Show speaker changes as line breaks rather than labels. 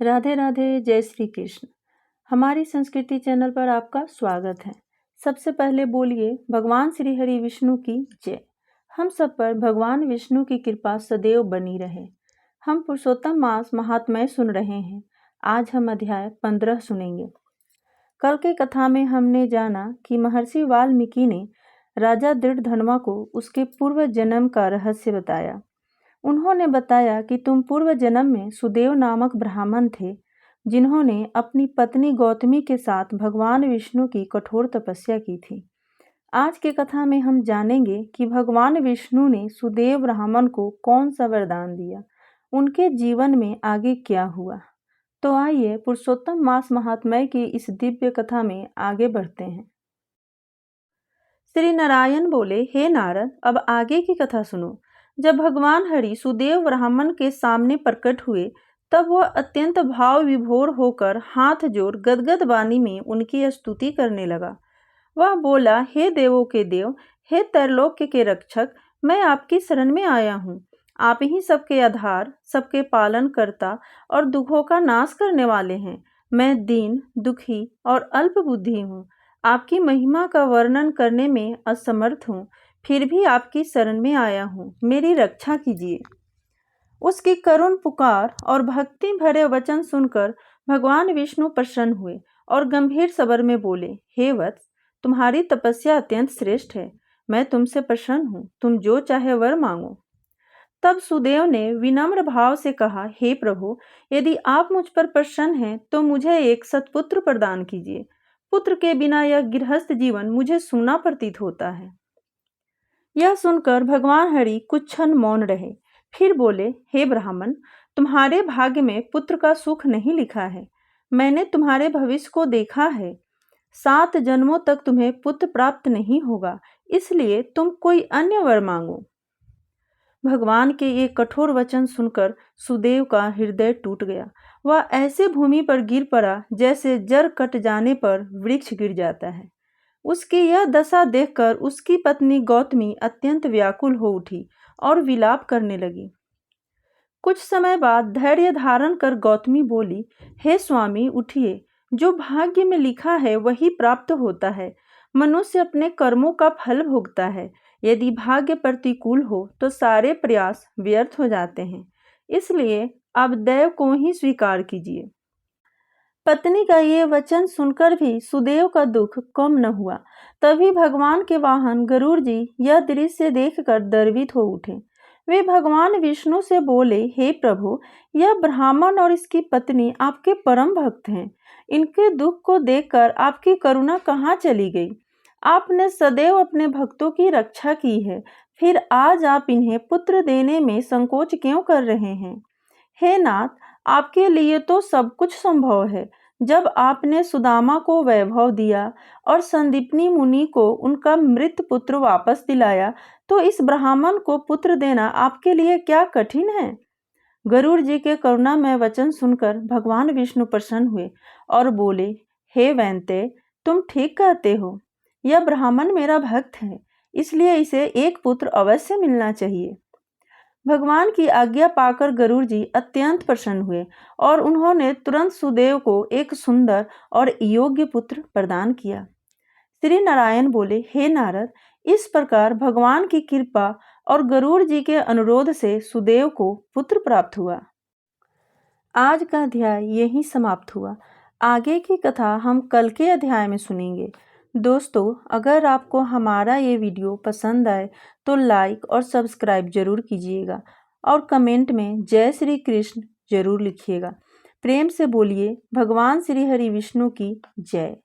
राधे राधे, जय श्री कृष्ण। हमारी संस्कृति चैनल पर आपका स्वागत है। सबसे पहले बोलिए भगवान श्री हरि विष्णु की जय। हम सब पर भगवान विष्णु की कृपा सदैव बनी रहे। हम पुरुषोत्तम मास महात्म्य सुन रहे हैं। आज हम अध्याय 15 सुनेंगे। कल की कथा में हमने जाना कि महर्षि वाल्मीकि ने राजा दृढ़धनवा को उसके पूर्व जन्म का रहस्य बताया। उन्होंने बताया कि तुम पूर्व जन्म में सुदेव नामक ब्राह्मण थे, जिन्होंने अपनी पत्नी गौतमी के साथ भगवान विष्णु की कठोर तपस्या की थी। आज की कथा में हम जानेंगे कि भगवान विष्णु ने सुदेव ब्राह्मण को कौन सा वरदान दिया, उनके जीवन में आगे क्या हुआ। तो आइए पुरुषोत्तम मास महात्म्य की इस दिव्य कथा में आगे बढ़ते हैं। श्री नारायण बोले, हे नारद, अब आगे की कथा सुनो। जब भगवान हरि सुदेव ब्राह्मण के सामने प्रकट हुए, तब वह अत्यंत भाव विभोर होकर हाथ जोड़ गदगद वाणी में उनकी स्तुति करने लगा। वह बोला, हे देवों के देव, हे त्रैलोक्य के रक्षक, मैं आपकी शरण में आया हूँ। आप ही सबके आधार, सबके पालन करता और दुखों का नाश करने वाले हैं। मैं दीन, दुखी और अल्प बुद्धि हूँ। आपकी महिमा का वर्णन करने में असमर्थ हूँ, फिर भी आपकी शरण में आया हूँ, मेरी रक्षा कीजिए। उसकी करुण पुकार और भक्ति भरे वचन सुनकर भगवान विष्णु प्रसन्न हुए और गंभीर स्वर में बोले, हे वत्स, तुम्हारी तपस्या अत्यंत श्रेष्ठ है। मैं तुमसे प्रसन्न हूँ, तुम जो चाहे वर मांगो। तब सुदेव ने विनम्र भाव से कहा, हे प्रभु, यदि आप मुझ पर प्रसन्न हैं तो मुझे एक सत्पुत्र प्रदान कीजिए। पुत्र के बिना यह गृहस्थ जीवन मुझे सूना प्रतीत होता है। यह सुनकर भगवान हरि कुछ क्षण मौन रहे, फिर बोले, हे ब्राह्मण, तुम्हारे भाग्य में पुत्र का सुख नहीं लिखा है। मैंने तुम्हारे भविष्य को देखा है। 7 जन्मों तक तुम्हें पुत्र प्राप्त नहीं होगा, इसलिए तुम कोई अन्य वर मांगो। भगवान के ये कठोर वचन सुनकर सुदेव का हृदय टूट गया। वह ऐसे भूमि पर गिर पड़ा जैसे जड़ कट जाने पर वृक्ष गिर जाता है। उसकी यह दशा देखकर उसकी पत्नी गौतमी अत्यंत व्याकुल हो उठी और विलाप करने लगी। कुछ समय बाद धैर्य धारण कर गौतमी बोली, हे स्वामी, उठिए। जो भाग्य में लिखा है वही प्राप्त होता है। मनुष्य अपने कर्मों का फल भोगता है। यदि भाग्य प्रतिकूल हो तो सारे प्रयास व्यर्थ हो जाते हैं। इसलिए अब दैव को ही स्वीकार कीजिए। पत्नी का ये वचन सुनकर भी सुदेव का दुख कम न हुआ। तभी भगवान के वाहन गरुड़ जी यह दृश्य देखकर द्रवित हो उठे। वे भगवान विष्णु से बोले, हे प्रभु, यह ब्राह्मण और इसकी पत्नी आपके परम भक्त हैं। इनके दुख को देखकर आपकी करुणा कहाँ चली गई? आपने सदैव अपने भक्तों की रक्षा की है, फिर आज आप इन्हें पुत्र देने में संकोच क्यों कर रहे हैं? हे नाथ, आपके लिए तो सब कुछ संभव है। जब आपने सुदामा को वैभव दिया और संदीपनी मुनि को उनका मृत पुत्र वापस दिलाया, तो इस ब्राह्मण को पुत्र देना आपके लिए क्या कठिन है? गरुड़ जी के करुणामय वचन सुनकर भगवान विष्णु प्रसन्न हुए और बोले, हे वैन्ते, तुम ठीक कहते हो। यह ब्राह्मण मेरा भक्त है, इसलिए इसे एक पुत्र अवश्य मिलना चाहिए। भगवान की आज्ञा पाकर गरुड़ जी अत्यंत प्रसन्न हुए और उन्होंने तुरंत सुदेव को एक सुंदर और योग्य पुत्र प्रदान किया। श्री नारायण बोले, हे नारद, इस प्रकार भगवान की कृपा और गरुड़ जी के अनुरोध से सुदेव को पुत्र प्राप्त हुआ। आज का अध्याय यहीं समाप्त हुआ। आगे की कथा हम कल के अध्याय में सुनेंगे। दोस्तों, अगर आपको हमारा ये वीडियो पसंद आए तो लाइक और सब्सक्राइब जरूर कीजिएगा और कमेंट में जय श्री कृष्ण जरूर लिखिएगा। प्रेम से बोलिए भगवान श्री हरि विष्णु की जय।